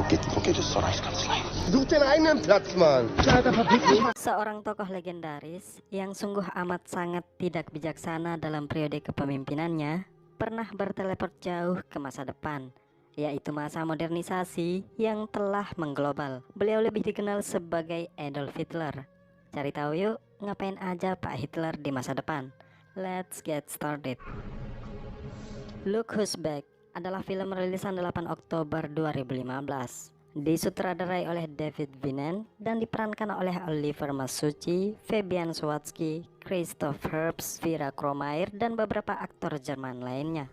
Geht es so reich ganz leicht. Such den eigenen Platz, Mann. Seorang tokoh legendaris yang sungguh amat sangat tidak bijaksana dalam periode kepemimpinannya pernah berteleport jauh ke masa depan, yaitu masa modernisasi yang telah mengglobal. Beliau lebih dikenal sebagai Adolf Hitler. Cari tahu yuk, ngapain aja Pak Hitler di masa depan? Let's get started. Look Who's Back adalah film rilisan 8 Oktober 2015. Disutradarai oleh David Vinnen dan diperankan oleh Oliver Masucci, Fabian Swatsky, Christoph Herbst, Vera Kromayer, dan beberapa aktor Jerman lainnya.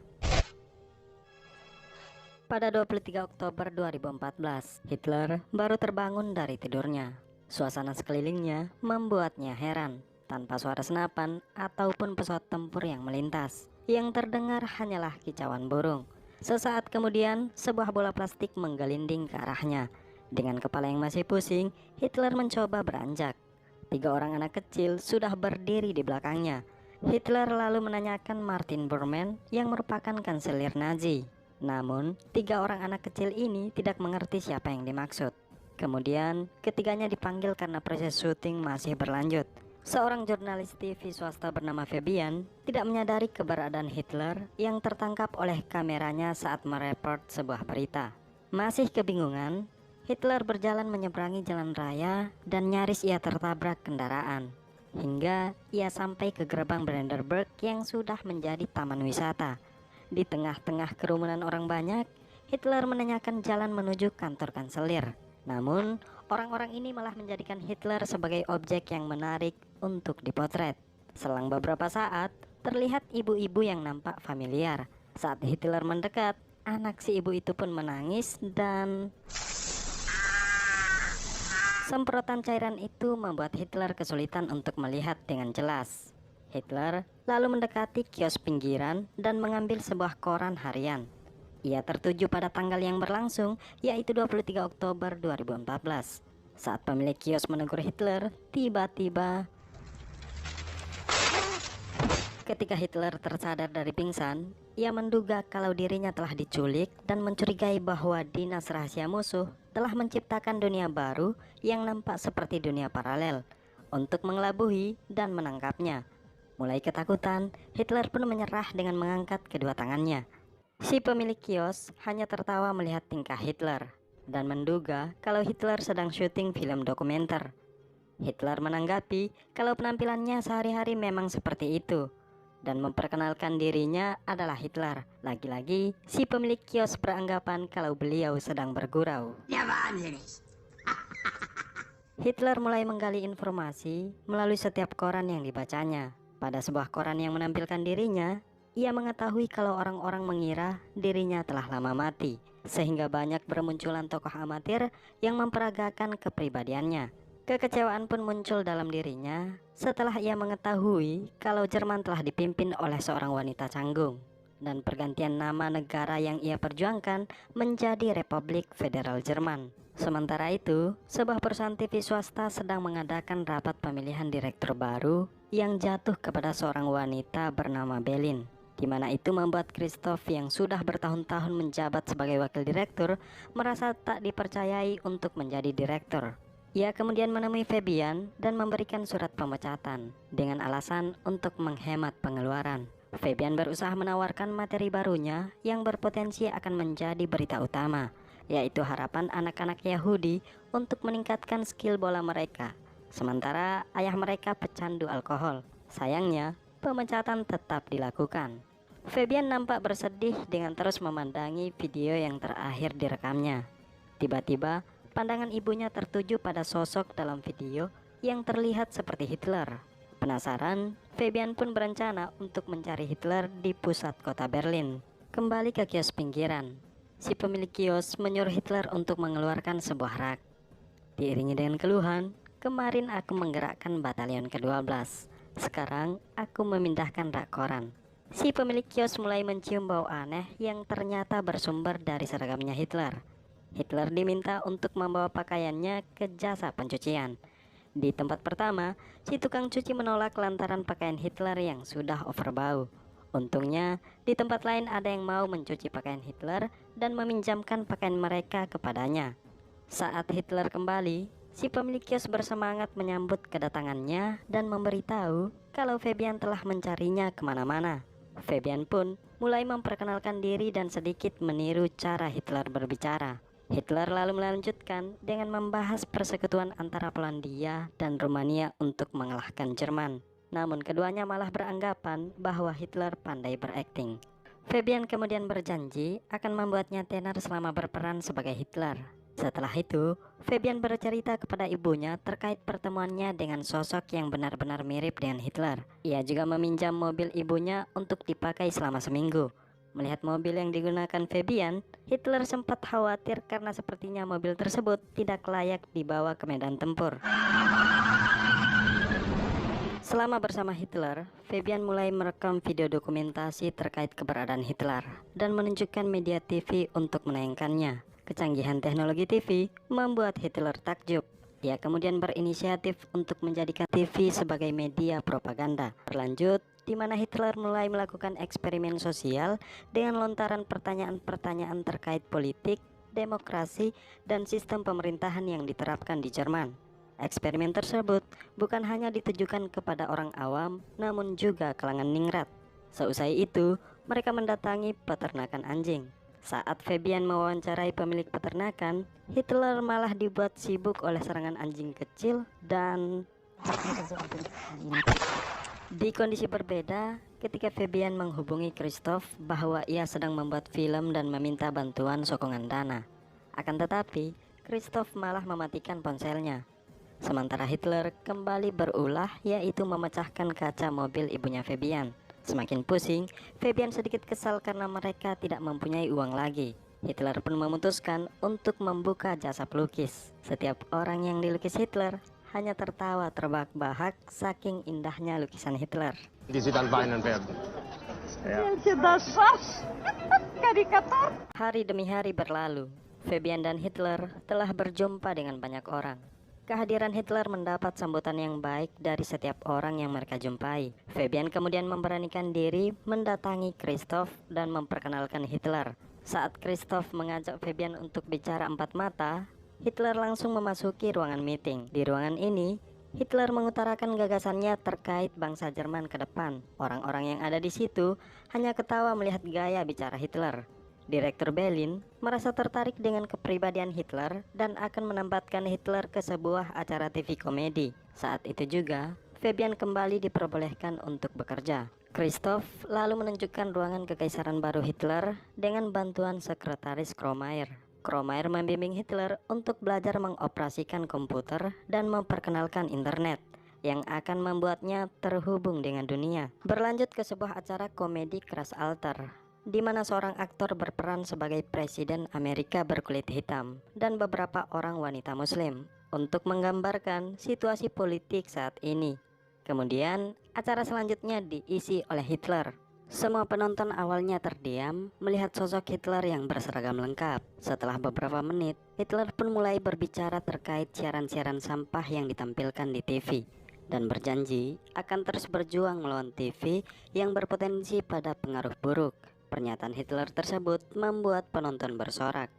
Pada 23 Oktober 2014, Hitler baru terbangun dari tidurnya. Suasana sekelilingnya membuatnya heran. Tanpa suara senapan ataupun pesawat tempur yang melintas, yang terdengar hanyalah kicauan burung. Sesaat kemudian, sebuah bola plastik menggelinding ke arahnya. Dengan kepala yang masih pusing, Hitler mencoba beranjak. 3 orang anak kecil sudah berdiri di belakangnya. Hitler lalu menanyakan Martin Bormann yang merupakan kanselir Nazi. Namun, 3 orang anak kecil ini tidak mengerti siapa yang dimaksud. Kemudian, ketiganya dipanggil karena proses syuting masih berlanjut. Seorang jurnalis TV swasta bernama Fabian tidak menyadari keberadaan Hitler yang tertangkap oleh kameranya saat mereport sebuah berita. Masih kebingungan, Hitler berjalan menyeberangi jalan raya dan nyaris ia tertabrak kendaraan. Hingga ia sampai ke gerbang Brandenburg yang sudah menjadi taman wisata. Di tengah-tengah kerumunan orang banyak, Hitler menanyakan jalan menuju kantor kanselir. Namun, orang-orang ini malah menjadikan Hitler sebagai objek yang menarik untuk dipotret. Selang beberapa saat, terlihat ibu-ibu yang nampak familiar. Saat Hitler mendekat, anak si ibu itu pun menangis dan semprotan cairan itu membuat Hitler kesulitan untuk melihat dengan jelas. Hitler lalu mendekati kios pinggiran dan mengambil sebuah koran harian. Ia tertuju pada tanggal yang berlangsung, yaitu 23 Oktober 2014. Saat pemilik kios menegur Hitler, tiba-tiba ketika Hitler tersadar dari pingsan, ia menduga kalau dirinya telah diculik dan mencurigai bahwa dinas rahasia musuh telah menciptakan dunia baru yang nampak seperti dunia paralel untuk mengelabui dan menangkapnya. Mulai ketakutan, Hitler pun menyerah dengan mengangkat kedua tangannya. Si pemilik kios hanya tertawa melihat tingkah Hitler dan menduga kalau Hitler sedang syuting film dokumenter. Hitler menanggapi kalau penampilannya sehari-hari memang seperti itu dan memperkenalkan dirinya adalah Hitler. Lagi-lagi si pemilik kios beranggapan kalau beliau sedang bergurau. Hitler mulai menggali informasi melalui setiap koran yang dibacanya. Pada sebuah koran yang menampilkan dirinya, ia mengetahui kalau orang-orang mengira dirinya telah lama mati, sehingga banyak bermunculan tokoh amatir yang memperagakan kepribadiannya. Kekecewaan pun muncul dalam dirinya setelah ia mengetahui kalau Jerman telah dipimpin oleh seorang wanita canggung, dan pergantian nama negara yang ia perjuangkan menjadi Republik Federal Jerman. Sementara itu, sebuah perusahaan TV swasta sedang mengadakan rapat pemilihan direktur baru yang jatuh kepada seorang wanita bernama Belin, di mana itu membuat Christoph yang sudah bertahun-tahun menjabat sebagai wakil direktur merasa tak dipercayai untuk menjadi direktur. Ia kemudian menemui Fabian dan memberikan surat pemecatan dengan alasan untuk menghemat pengeluaran. Fabian berusaha menawarkan materi barunya yang berpotensi akan menjadi berita utama, yaitu harapan anak-anak Yahudi untuk meningkatkan skill bola mereka, sementara ayah mereka pecandu alkohol. Sayangnya, pemecatan tetap dilakukan. Fabian nampak bersedih dengan terus memandangi video yang terakhir direkamnya. Tiba-tiba, pandangan ibunya tertuju pada sosok dalam video yang terlihat seperti Hitler. Penasaran, Fabian pun berencana untuk mencari Hitler di pusat kota Berlin. Kembali ke kios pinggiran, si pemilik kios menyuruh Hitler untuk mengeluarkan sebuah rak. Diiringi dengan keluhan, kemarin aku menggerakkan batalion ke-12. Sekarang aku memindahkan rak koran. Si pemilik kios mulai mencium bau aneh yang ternyata bersumber dari seragamnya Hitler. Hitler diminta untuk membawa pakaiannya ke jasa pencucian. Di tempat pertama, si tukang cuci menolak lantaran pakaian Hitler yang sudah overbau. Untungnya, di tempat lain ada yang mau mencuci pakaian Hitler dan meminjamkan pakaian mereka kepadanya. Saat Hitler kembali, si pemilik kios bersemangat menyambut kedatangannya dan memberitahu kalau Fabian telah mencarinya kemana-mana. Fabian pun mulai memperkenalkan diri dan sedikit meniru cara Hitler berbicara. Hitler lalu melanjutkan dengan membahas persekutuan antara Polandia dan Rumania untuk mengalahkan Jerman. Namun keduanya malah beranggapan bahwa Hitler pandai berakting. Fabian kemudian berjanji akan membuatnya tenar selama berperan sebagai Hitler. Setelah itu, Fabian bercerita kepada ibunya terkait pertemuannya dengan sosok yang benar-benar mirip dengan Hitler. Ia juga meminjam mobil ibunya untuk dipakai selama seminggu. Melihat mobil yang digunakan Fabian, Hitler sempat khawatir karena sepertinya mobil tersebut tidak layak dibawa ke medan tempur. Selama bersama Hitler, Fabian mulai merekam video dokumentasi terkait keberadaan Hitler dan menunjukkan media TV untuk menayangkannya. Kecanggihan teknologi TV membuat Hitler takjub. Ia kemudian berinisiatif untuk menjadikan TV sebagai media propaganda. Berlanjut, di mana Hitler mulai melakukan eksperimen sosial dengan lontaran pertanyaan-pertanyaan terkait politik, demokrasi, dan sistem pemerintahan yang diterapkan di Jerman. Eksperimen tersebut bukan hanya ditujukan kepada orang awam, namun juga kalangan ningrat. Seusai itu, mereka mendatangi peternakan anjing. Saat Fabian mewawancarai pemilik peternakan, Hitler malah dibuat sibuk oleh serangan anjing kecil dan di kondisi berbeda, ketika Fabian menghubungi Christoph bahwa ia sedang membuat film dan meminta bantuan sokongan dana. Akan tetapi, Christoph malah mematikan ponselnya. Sementara Hitler kembali berulah, yaitu memecahkan kaca mobil ibunya Fabian. Semakin pusing, Fabian sedikit kesal karena mereka tidak mempunyai uang lagi. Hitler pun memutuskan untuk membuka jasa pelukis. Setiap orang yang dilukis Hitler hanya tertawa terbahak-bahak saking indahnya lukisan Hitler. Die sie dann weinen werden. Hari demi hari berlalu, Fabian dan Hitler telah berjumpa dengan banyak orang. Kehadiran Hitler mendapat sambutan yang baik dari setiap orang yang mereka jumpai. Fabian kemudian memberanikan diri mendatangi Christoph dan memperkenalkan Hitler. Saat Christoph mengajak Fabian untuk bicara empat mata, Hitler langsung memasuki ruangan meeting. Di ruangan ini, Hitler mengutarakan gagasannya terkait bangsa Jerman ke depan. Orang-orang yang ada di situ hanya ketawa melihat gaya bicara Hitler. Direktur Berlin merasa tertarik dengan kepribadian Hitler dan akan menempatkan Hitler ke sebuah acara TV komedi. Saat itu juga, Fabian kembali diperbolehkan untuk bekerja. Christoph lalu menunjukkan ruangan kekaisaran baru Hitler dengan bantuan sekretaris Kromayer. Kromayer membimbing Hitler untuk belajar mengoperasikan komputer dan memperkenalkan internet yang akan membuatnya terhubung dengan dunia. Berlanjut ke sebuah acara komedi keras alter, di mana seorang aktor berperan sebagai Presiden Amerika berkulit hitam dan beberapa orang wanita Muslim untuk menggambarkan situasi politik saat ini. Kemudian, acara selanjutnya diisi oleh Hitler. Semua penonton awalnya terdiam melihat sosok Hitler yang berseragam lengkap. Setelah beberapa menit, Hitler pun mulai berbicara terkait siaran-siaran sampah yang ditampilkan di TV dan berjanji akan terus berjuang melawan TV yang berpotensi pada pengaruh buruk. Pernyataan Hitler tersebut membuat penonton bersorak.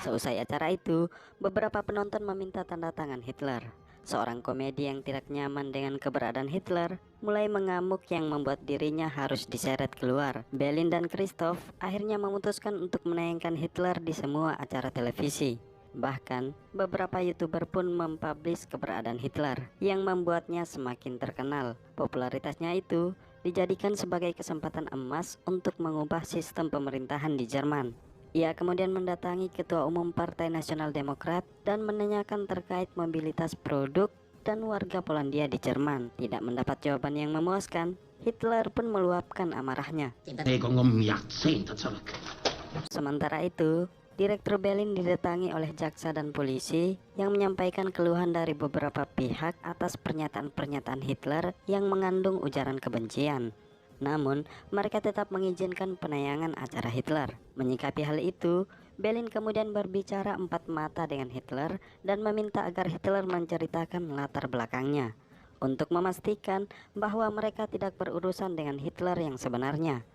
Seusai acara itu, beberapa penonton meminta tanda tangan Hitler. Seorang komedi yang tidak nyaman dengan keberadaan Hitler mulai mengamuk yang membuat dirinya harus diseret keluar. Berlin dan Christoph akhirnya memutuskan untuk menayangkan Hitler di semua acara televisi. Bahkan, beberapa YouTuber pun mempublish keberadaan Hitler yang membuatnya semakin terkenal. Popularitasnya itu dijadikan sebagai kesempatan emas untuk mengubah sistem pemerintahan di Jerman. Ia kemudian mendatangi Ketua Umum Partai Nasional Demokrat dan menanyakan terkait mobilitas produk dan warga Polandia di Jerman. Tidak mendapat jawaban yang memuaskan, Hitler pun meluapkan amarahnya. Sementara itu, Direktur Berlin didatangi oleh jaksa dan polisi yang menyampaikan keluhan dari beberapa pihak atas pernyataan-pernyataan Hitler yang mengandung ujaran kebencian. Namun, mereka tetap mengizinkan penayangan acara Hitler. Menyikapi hal itu, Berlin kemudian berbicara empat mata dengan Hitler dan meminta agar Hitler menceritakan latar belakangnya. untuk memastikan bahwa mereka tidak berurusan dengan Hitler yang sebenarnya.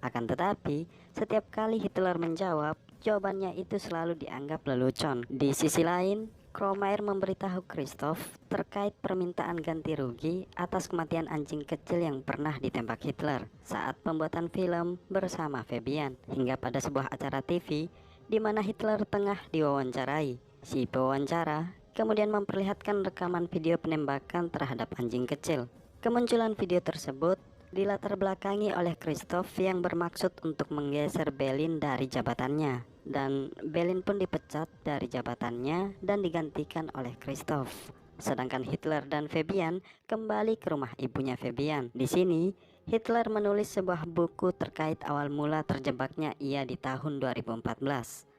Akan tetapi, setiap kali Hitler menjawab, jawabannya itu selalu dianggap lelucon. Di sisi lain, Kromayer memberitahu Christoph terkait permintaan ganti rugi atas kematian anjing kecil yang pernah ditembak Hitler saat pembuatan film bersama Fabian, hingga pada sebuah acara TV di mana Hitler tengah diwawancarai. Si pewawancara kemudian memperlihatkan rekaman video penembakan terhadap anjing kecil. Kemunculan video tersebut dilatar belakangi oleh Christoph yang bermaksud untuk menggeser Belin dari jabatannya, dan Belin pun dipecat dari jabatannya dan digantikan oleh Christoph. Sedangkan Hitler dan Fabian kembali ke rumah ibunya Fabian. Di sini Hitler menulis sebuah buku terkait awal mula terjebaknya ia di tahun 2014.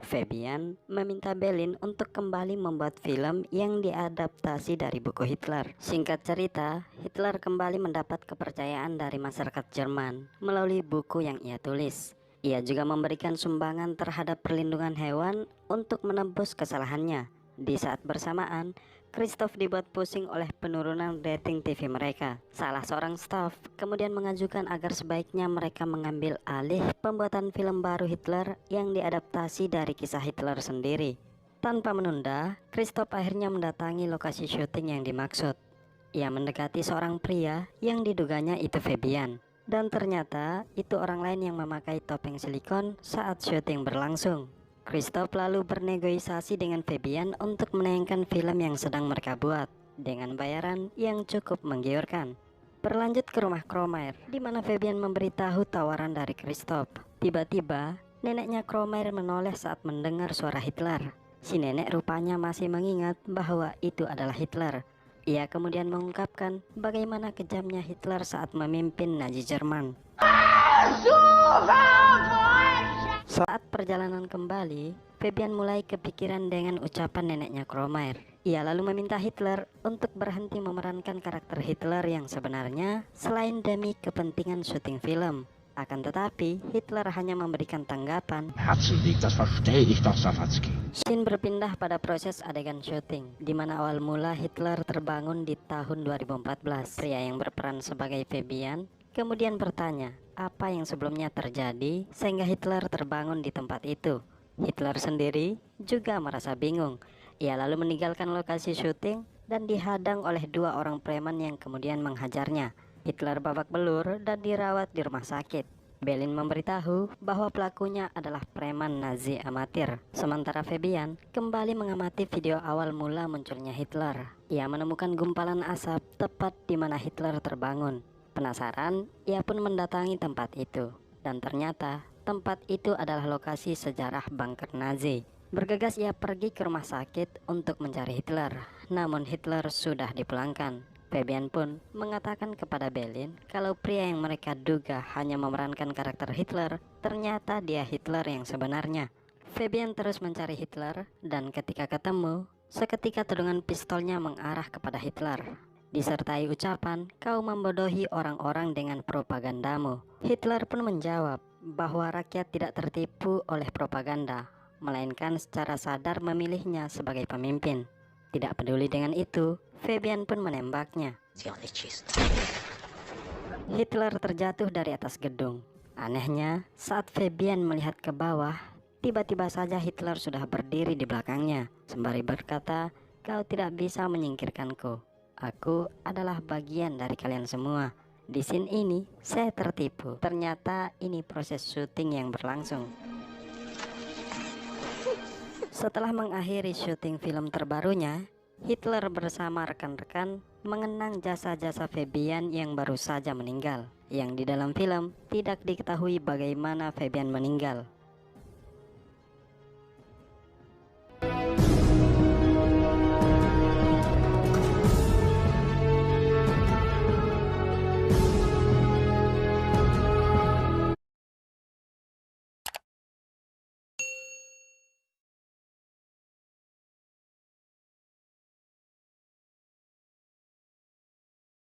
Fabian meminta Belin untuk kembali membuat film yang diadaptasi dari buku Hitler. Singkat cerita, Hitler kembali mendapat kepercayaan dari masyarakat Jerman melalui buku yang ia tulis. Ia juga memberikan sumbangan terhadap perlindungan hewan untuk menebus kesalahannya. Di saat bersamaan, Christoph dibuat pusing oleh penurunan rating TV mereka. Salah seorang staf kemudian mengajukan agar sebaiknya mereka mengambil alih pembuatan film baru Hitler yang diadaptasi dari kisah Hitler sendiri. Tanpa menunda, Christoph akhirnya mendatangi lokasi syuting yang dimaksud. Ia mendekati seorang pria yang diduganya itu Fabian, dan ternyata itu orang lain yang memakai topeng silikon saat syuting berlangsung. Christoph lalu bernegosiasi dengan Fabian untuk menayangkan film yang sedang mereka buat dengan bayaran yang cukup menggiurkan. Berlanjut ke rumah Kromayer, di mana Fabian memberitahu tawaran dari Christoph. Tiba-tiba, neneknya Kromayer menoleh saat mendengar suara Hitler. Si nenek rupanya masih mengingat bahwa itu adalah Hitler. Ia kemudian mengungkapkan bagaimana kejamnya Hitler saat memimpin Nazi Jerman. Saat perjalanan kembali, Fabian mulai kepikiran dengan ucapan neneknya Kromayer. Ia lalu meminta Hitler untuk berhenti memerankan karakter Hitler yang sebenarnya selain demi kepentingan syuting film. Akan tetapi, Hitler hanya memberikan tanggapan. Herzen liegt, das verstehe ich doch, Sawatzki. Scene berpindah pada proses adegan syuting, di mana awal mula Hitler terbangun di tahun 2014. Pria yang berperan sebagai Fabian kemudian bertanya, apa yang sebelumnya terjadi sehingga Hitler terbangun di tempat itu. Hitler sendiri juga merasa bingung. Ia lalu meninggalkan lokasi syuting dan dihadang oleh dua orang preman yang kemudian menghajarnya. Hitler babak belur dan dirawat di rumah sakit. Belin memberitahu bahwa pelakunya adalah preman Nazi amatir. Sementara Fabian kembali mengamati video awal mula munculnya Hitler. Ia menemukan gumpalan asap tepat di mana Hitler terbangun. Penasaran, ia pun mendatangi tempat itu. Dan ternyata, tempat itu adalah lokasi sejarah bunker Nazi. Bergegas ia pergi ke rumah sakit untuk mencari Hitler. Namun Hitler sudah dipulangkan. Fabian pun mengatakan kepada Belin kalau pria yang mereka duga hanya memerankan karakter Hitler, ternyata dia Hitler yang sebenarnya. Fabian terus mencari Hitler, dan ketika ketemu, seketika tudungan pistolnya mengarah kepada Hitler, disertai ucapan, "Kau membodohi orang-orang dengan propagandamu." Hitler pun menjawab bahwa rakyat tidak tertipu oleh propaganda, melainkan secara sadar memilihnya sebagai pemimpin. Tidak peduli dengan itu, Fabian pun menembaknya. Hitler terjatuh dari atas gedung. Anehnya, saat Fabian melihat ke bawah, tiba-tiba saja Hitler sudah berdiri di belakangnya, sembari berkata, "Kau tidak bisa menyingkirkanku. Aku adalah bagian dari kalian semua." Di scene ini, saya tertipu. Ternyata ini proses syuting yang berlangsung. Setelah mengakhiri syuting film terbarunya, Hitler bersama rekan-rekan mengenang jasa-jasa Fabian yang baru saja meninggal. Yang di dalam film tidak diketahui bagaimana Fabian meninggal.